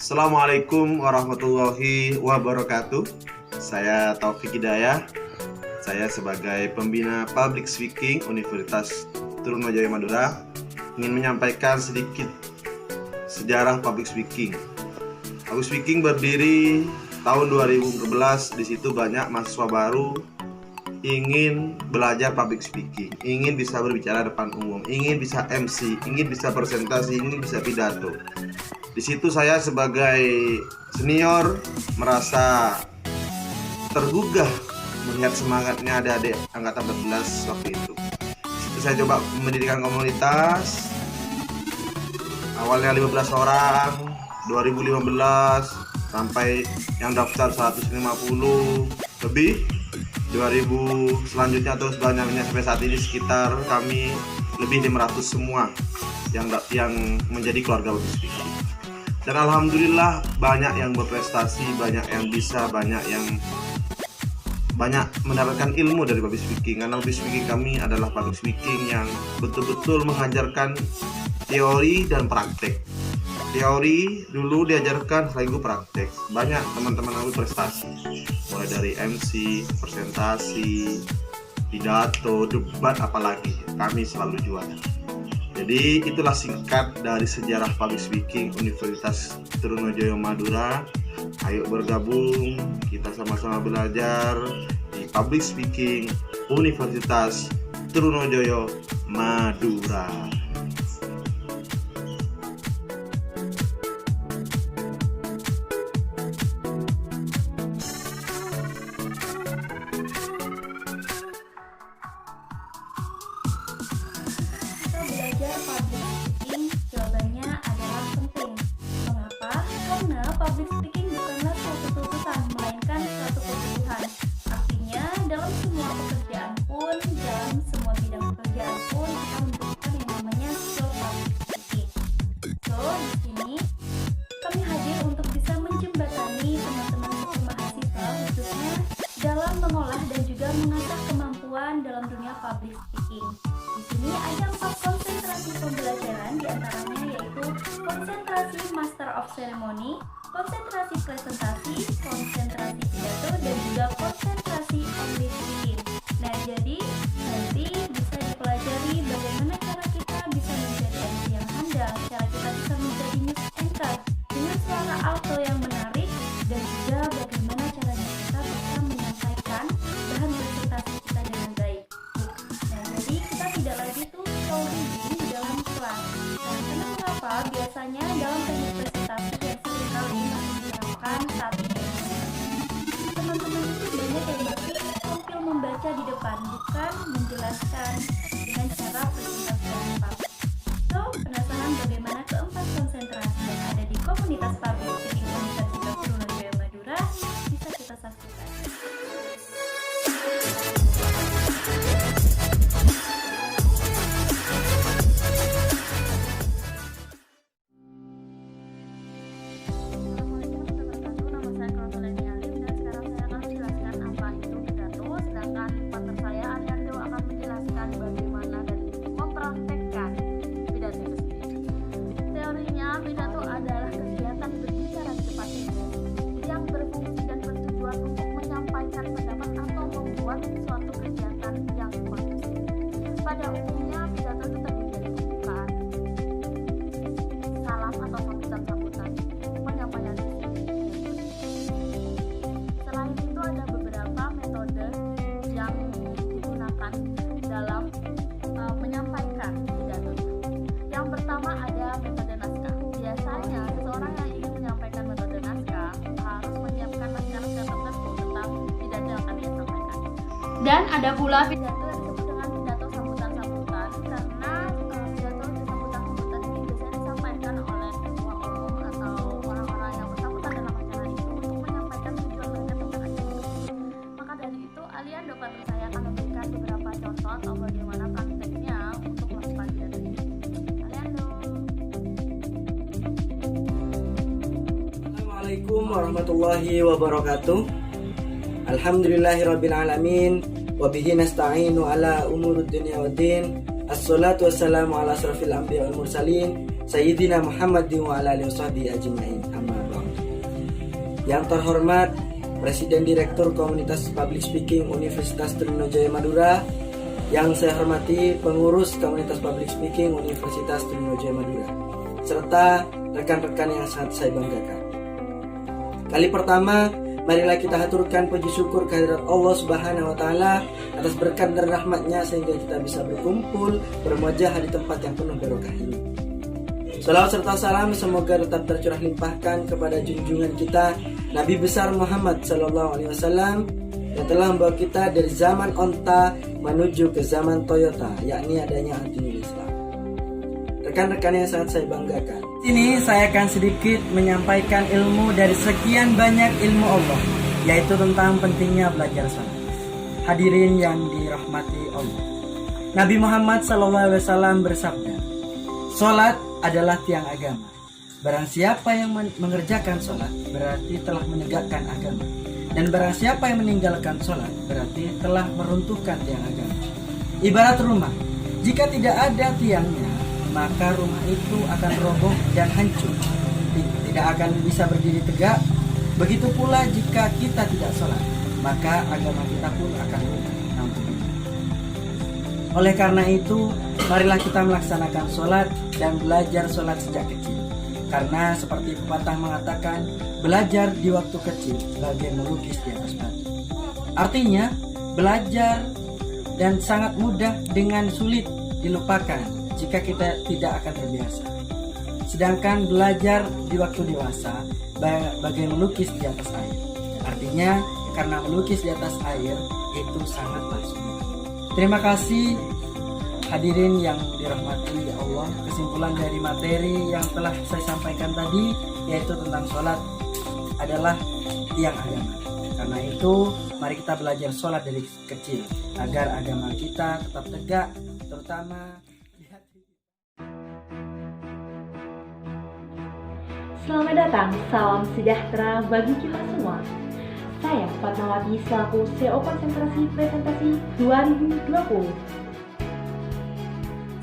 Assalamualaikum warahmatullahi wabarakatuh. Saya Taufik Hidayah. Saya sebagai pembina Public Speaking Universitas Trunojoyo Madura ingin menyampaikan sedikit sejarah Public Speaking. Public Speaking berdiri tahun 2014. Di situ banyak mahasiswa baru ingin belajar Public Speaking, ingin bisa berbicara depan umum, ingin bisa MC, ingin bisa presentasi, ingin bisa pidato. Di situ saya sebagai senior merasa tergugah melihat semangatnya adik-adik angkatan 14 waktu itu. Di situ saya coba mendirikan komunitas. Awalnya 15 orang, 2015 sampai yang daftar 150 lebih. 2000 selanjutnya terus banyaknya sampai saat ini sekitar kami lebih 500 semua yang menjadi keluarga Public Speaking. Dan alhamdulillah banyak yang berprestasi, banyak yang bisa, banyak mendapatkan ilmu dari Public Speaking. Karena Public Speaking kami adalah Public Speaking yang betul-betul mengajarkan teori dan praktek. Teori dulu diajarkan, setelah itu praktek. Banyak teman-teman kami prestasi, mulai dari MC, presentasi, pidato, debat, apalagi kami selalu juara. Jadi itulah singkat dari sejarah Public Speaking Universitas Trunojoyo Madura. Ayo bergabung, kita sama-sama belajar di Public Speaking Universitas Trunojoyo Madura. Belajar public speaking, jawabannya adalah penting. Mengapa? Karena public speaking bukanlah suatu tuntutan, melainkan suatu kebutuhan. Artinya, dalam semua pekerjaan pun, dalam semua bidang pekerjaan pun, kita membutuhkan yang namanya skill public speaking. So, di sini kami hadir untuk bisa menjembatani teman-teman mahasiswa khususnya dalam mengolah dan juga mengasah kemampuan dalam dunia public speaking. Di sini ada 4 konsentrasi pembelajaran, diantaranya yaitu konsentrasi Master of Ceremony, konsentrasi presentasi, konsentrasi pidato, dan juga konsentrasi Public Speaking. Nah, jadi nanti bisa dipelajari bagaimana cara kita bisa menjadi MC yang handal, cara kita bisa menjadi news anchor dengan suara alto yang menarik, dan juga bagaimana caranya kita bisa menyampaikan bahan presentasi kita dengan baik. Nah, jadi kita tidak lagi tuh reading di dalam kelas. Nah, kenapa biasanya dalam teknik presentasi yang seringkali menggunakan saat ini teman-teman itu banyak yang berpikir tampil membaca di depan, bukan menjelaskan dengan cara presentasi yang tepat. So, penasaran bagaimana keempat konsentrasi yang ada di komunitas Public Speaking Universitas Trunojoyo Madura? Bisa kita saksikan. Pidato adalah kegiatan berbicara di depan umum yang berfungsi dan bertujuan untuk menyampaikan pendapat atau membuat suatu kegiatan yang kondusif. Pada umumnya, pidato itu terdiri dari pembukaan, salam atau sambutan-sambutan, penyampaian visi. Selain itu, ada beberapa metode yang digunakan dalam menyampaikan pidato. Yang pertama ada metode naskah. Biasanya seseorang yang ingin menyampaikan metode naskah harus menyiapkan naskah tertentu tentang pidato yang akan dia sampaikan. Dan ada pula pidato yang disebut dengan pidato sambutan-sambutan, karena pidato sambutan-sambutan ini biasanya disampaikan oleh ketua umum atau orang-orang yang bersangkutan dalam acara itu untuk menyampaikan tujuan mereka tentang acara itu. Maka dari itu, Alian dapat saya akan memberikan beberapa contoh atau bagaimana prakteknya untuk melakukan pidato ini. Assalamualaikum warahmatullahi wabarakatuh. Alhamdulillahirabbil alamin wa bihi nasta'inu ala umurud dunya waddin. Assalatu wassalamu ala asrafil anbiya wal mursalin sayyidina Muhammadin wa ala alihi washabihi ajmain. Amma ba'd. yang terhormat Presiden Direktur Komunitas Public Speaking Universitas Trunojoyo Madura, yang saya hormati pengurus Komunitas Public Speaking Universitas Trunojoyo Madura, serta rekan-rekan yang sangat saya banggakan. Kali pertama, marilah kita haturkan puji syukur kehadirat Allah Subhanahu wa taala atas berkat dan rahmatnya sehingga kita bisa berkumpul bermuajah di tempat yang penuh barokah ini. Salawat serta salam semoga tetap tercurah limpahkan kepada junjungan kita Nabi besar Muhammad sallallahu alaihi wasallam yang telah membawa kita dari zaman onta menuju ke zaman Toyota, yakni adanya anti Islam. Rekan-rekan yang sangat saya banggakan. Sini saya akan sedikit menyampaikan ilmu dari sekian banyak ilmu Allah, yaitu tentang pentingnya belajar salat. Hadirin yang dirahmati Allah. Nabi Muhammad SAW bersabda, "Salat adalah tiang agama. Barang siapa yang mengerjakan salat berarti telah menegakkan agama. Dan barang siapa yang meninggalkan salat berarti telah meruntuhkan tiang agama." Ibarat rumah, jika tidak ada tiangnya, maka rumah itu akan roboh dan hancur, tidak akan bisa berdiri tegak. Begitu pula jika kita tidak sholat, maka agama kita pun akan runtuh. Oleh karena itu, marilah kita melaksanakan sholat dan belajar sholat sejak kecil. Karena seperti pepatah mengatakan, belajar di waktu kecil bagai melukis di atas batu. Artinya, belajar dan sangat mudah dengan sulit dilupakan jika kita tidak akan terbiasa. Sedangkan belajar di waktu dewasa bagai melukis di atas air. Artinya karena melukis di atas air itu sangatlah sulit. Terima kasih hadirin yang dirahmati Allah. Kesimpulan dari materi yang telah saya sampaikan tadi yaitu tentang sholat adalah tiang agama. Karena itu mari kita belajar sholat dari kecil agar agama kita tetap tegak, terutama Selamat datang, salam sejahtera bagi kita semua. Saya Fatmawati selaku CEO Konsentrasi Presentasi 2020.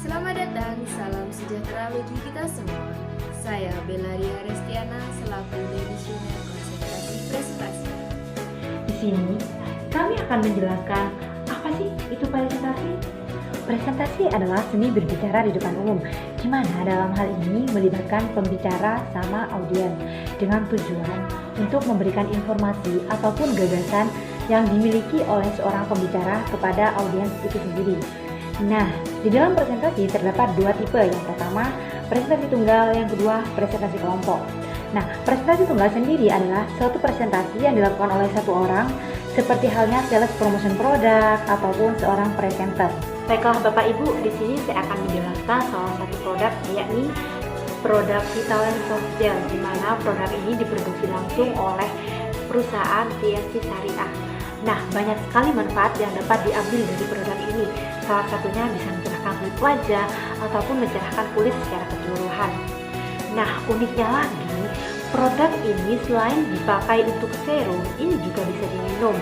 Selamat datang, salam sejahtera bagi kita semua. Saya Belaria Restiana selaku Divisioner Konsentrasi Presentasi. Di sini kami akan menjelaskan apa sih itu presentasi. Presentasi adalah seni berbicara di depan umum, di mana dalam hal ini melibatkan pembicara sama audiens dengan tujuan untuk memberikan informasi ataupun gagasan yang dimiliki oleh seorang pembicara kepada audiens itu sendiri. Nah, di dalam presentasi terdapat dua tipe. Yang pertama, presentasi tunggal, yang kedua, presentasi kelompok. Nah, presentasi tunggal sendiri adalah suatu presentasi yang dilakukan oleh satu orang, seperti halnya sales promotion produk ataupun seorang presenter. Baiklah Bapak Ibu, di sini saya akan menjelaskan salah satu produk, yakni produk Vitalan Sosial, di mana produk ini diproduksi langsung oleh perusahaan TSC Syariah. Nah, banyak sekali manfaat yang dapat diambil dari produk ini. Salah satunya bisa mencerahkan kulit wajah ataupun mencerahkan kulit secara keseluruhan. Nah, uniknya lagi, produk ini selain dipakai untuk serum, ini juga bisa diminum.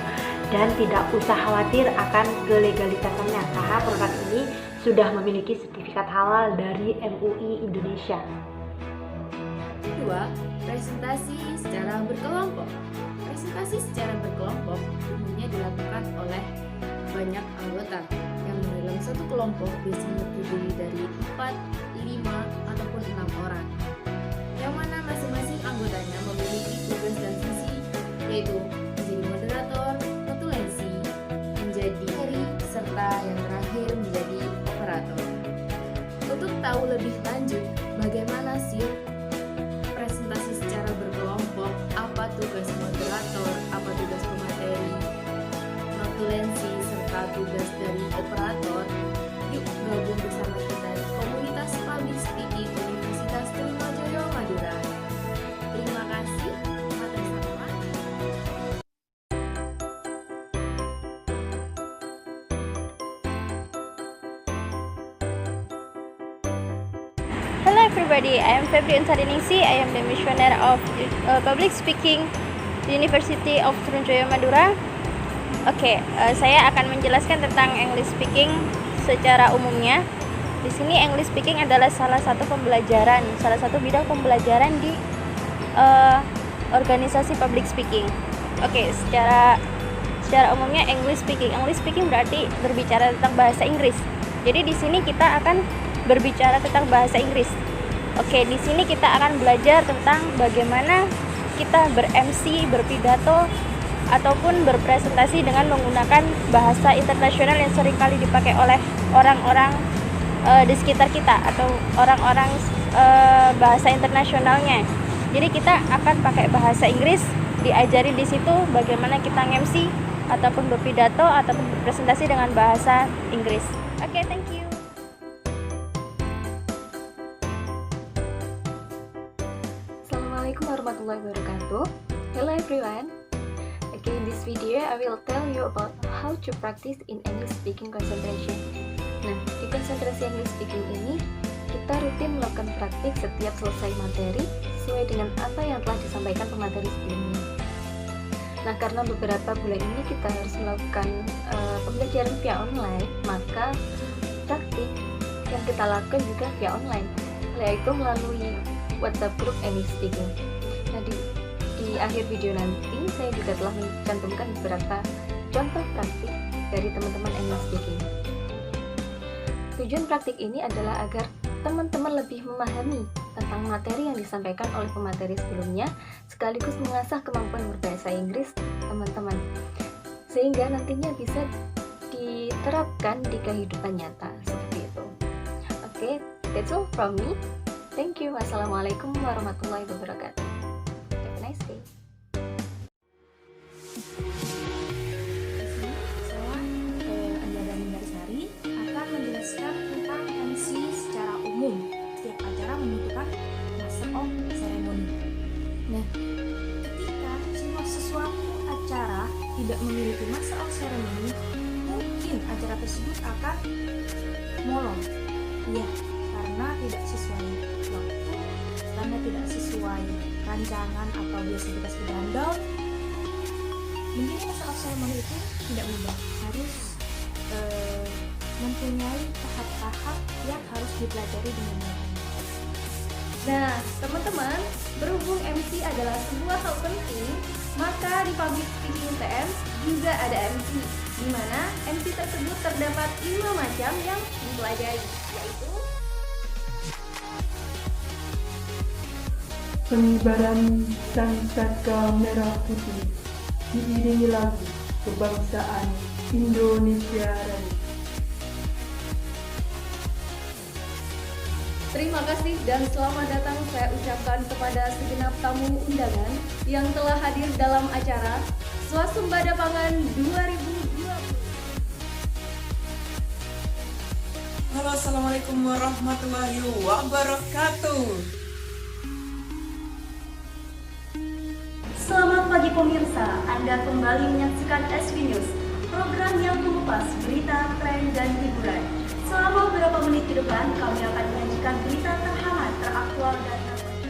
Dan tidak usah khawatir akan kelegalitasannya, karena produk ini sudah memiliki sertifikat halal dari MUI Indonesia. Kedua, presentasi secara berkelompok. Presentasi secara berkelompok umumnya dilakukan oleh banyak anggota yang dalam satu kelompok biasanya terdiri dari 4, 5, ataupun 6 orang. Yang mana masing-masing anggotanya memiliki tugas dan visi, yaitu menjadi moderator, notulensi, menjadi juri, serta yang terakhir menjadi operator. Untuk tahu lebih lanjut bagaimana sih presentasi secara berkelompok, apa tugas moderator, apa tugas pemateri, notulensi, serta tugas dari operator, yuk gabung bersama kita di Komunitas Public Speaking Universitas Trunojoyo Madura. Terima kasih. Materi sama. Hello everybody, I am Febri Ansariningsi. I am the missioner of Public Speaking University of Trunojoyo Madura. Oke, saya akan menjelaskan tentang English Speaking secara umumnya. Di sini English Speaking adalah salah satu bidang pembelajaran di organisasi public speaking. Oke, secara umumnya English speaking. English speaking berarti berbicara tentang bahasa Inggris. Jadi di sini kita akan berbicara tentang bahasa Inggris. Oke, di sini kita akan belajar tentang bagaimana kita ber-MC, berpidato ataupun berpresentasi dengan menggunakan bahasa internasional yang seringkali dipakai oleh orang-orang di sekitar kita atau orang-orang bahasa internasionalnya. Jadi kita akan pakai bahasa Inggris, diajari di situ bagaimana kita nge-MC ataupun berpidato ataupun berpresentasi dengan bahasa Inggris. Oke, thank you. Assalamualaikum warahmatullahi wabarakatuh. Hello everyone. Okay, in this video I will tell you about how to practice in English speaking concentration. Nah, di konsentrasi English speaking ini kita rutin melakukan praktik setiap selesai materi sesuai dengan apa yang telah disampaikan pemateri sebelumnya. Nah, karena beberapa bulan ini kita harus melakukan pembelajaran via online, maka praktik yang kita lakukan juga via online, yaitu melalui WhatsApp group English speaking. Nah, di akhir video nanti saya juga telah mencantumkan beberapa contoh praktik dari teman-teman English speaking. Tujuan praktik ini adalah agar teman-teman lebih memahami tentang materi yang disampaikan oleh pemateri sebelumnya, sekaligus mengasah kemampuan berbahasa Inggris teman-teman, sehingga nantinya bisa diterapkan di kehidupan nyata seperti itu. Oke, that's all from me. Thank you. Wassalamualaikum warahmatullahi wabarakatuh. Have a nice day. Menjelaskan tentang MC secara umum. Setiap acara membutuhkan Master of Ceremony. Nah, ketika sesuatu acara tidak memiliki Master of Ceremony, mungkin acara tersebut akan molor. Ya, karena tidak sesuai waktu, karena tidak sesuai rancangan atau biasa kita sudah handal. Menjadi Master of Ceremony itu tidak mudah, harus mempunyai tahap-tahap yang harus dipelajari dengan baik. Nah, teman-teman, berhubung MC adalah sebuah hal penting, maka di Public Speaking UTM juga ada MC, di mana MC tersebut terdapat 5 macam yang dipelajari, yaitu pengibaran sangsaka merah putih diiringi lagu kebangsaan Indonesia Raya. Terima kasih dan selamat datang saya ucapkan kepada segenap tamu undangan yang telah hadir dalam acara Swasembada Pangan 2020. Halo, assalamualaikum warahmatullahi wabarakatuh. Selamat pagi pemirsa, Anda kembali menyaksikan SW News, program yang mengupas berita, tren, dan hiburan. Selama beberapa menit ke depan, kami akan menyajikan berita terhangat, teraktual, dan terbaru.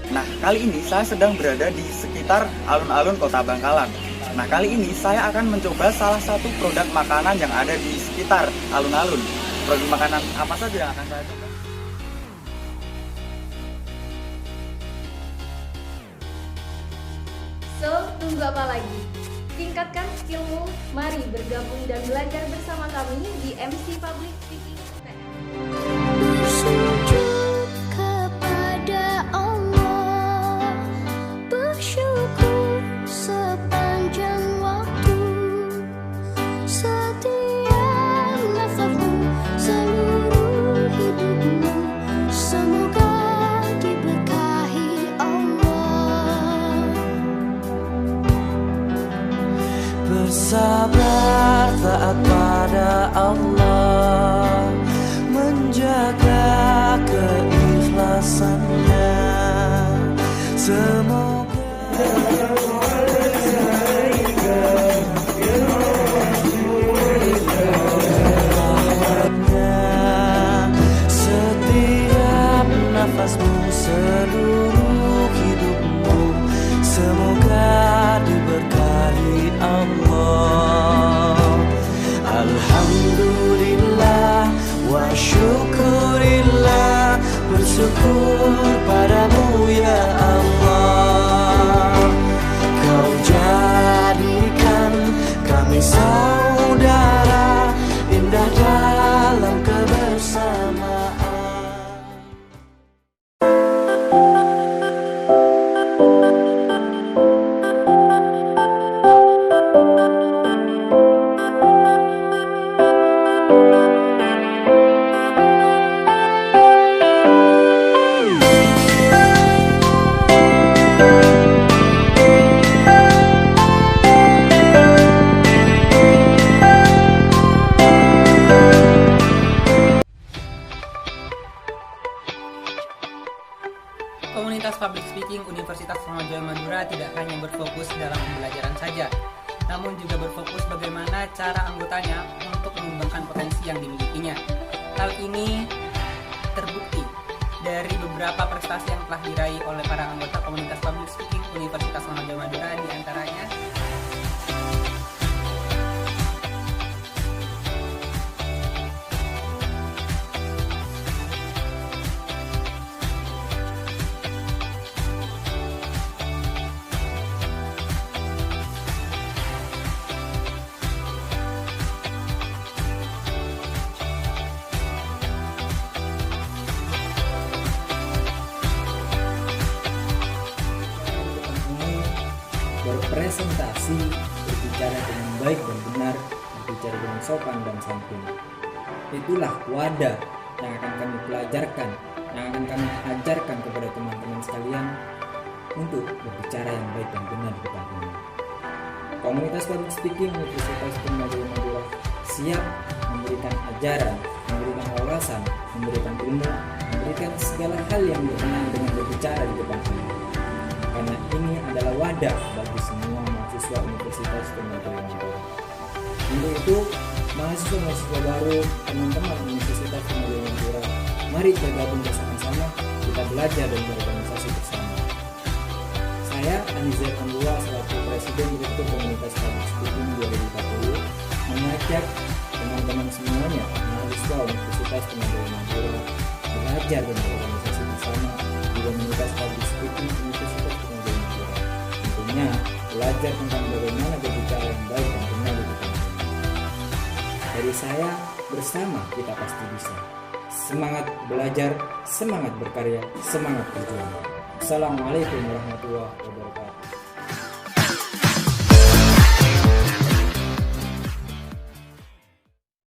Nah, kali ini saya sedang berada di sekitar alun-alun Kota Bangkalan. Nah, kali ini saya akan mencoba salah satu produk makanan yang ada di sekitar alun-alun. Produk makanan apa saja yang akan saya coba? So, tunggu apa lagi? Tingkatkan skillmu, mari bergabung dan belajar bersama kami di MC Public Speaking UTM. Bersujud kepada Allah, bersyukur sepanjang waktu, setiap nafasmu, seluruh hidupmu, semoga diberkahi Allah. Bersabar taat pada Allah, menjaga keikhlasannya. Semoga setiap nafasmu, seluruh hidupmu, semoga diberkahi Allah. Alhamdulillah wa syukurillah, bersyukur padamu hanya berfokus dalam pembelajaran saja, namun juga berfokus bagaimana cara anggotanya untuk mengembangkan potensi yang dimilikinya. Hal ini terbukti dari beberapa prestasi yang telah diraih oleh para anggota komunitas public speaking Universitas Trunojoyo Madura, di antaranya berpresentasi, berbicara dengan baik dan benar, berbicara dengan sopan dan santun. Itulah wadah yang akan kami pelajarkan, yang akan kami ajarkan kepada teman-teman sekalian untuk berbicara yang baik dan benar di depan umum. Komunitas Public Speaking Universitas Trunojoyo Madura siap memberikan ajaran, memberikan wawasan, memberikan ilmu, memberikan segala hal yang berkenaan dengan berbicara di depan umum. Karena ini adalah wadah bagi semua mahasiswa Universitas Trunojoyo Madura. Untuk itu, mahasiswa-mahasiswa baru, teman-teman Universitas Trunojoyo Madura, mari bergabung bersama-sama, kita belajar dan berorganisasi bersama. Saya Anizar Ambua selaku Presiden Direktur Komunitas Public Speaking 2040 mengajak teman-teman semuanya mahasiswa Universitas Trunojoyo Madura belajar dan berorganisasi bersama di Komunitas Public Speaking Universitas Trunojoyo Madura. Tentunya belajar tentang bagaimana berbicara yang baik dan benar di depan umum. Dari saya, bersama kita pasti bisa. Semangat belajar, semangat berkarya, semangat berjuang. Assalamualaikum warahmatullahi wabarakatuh.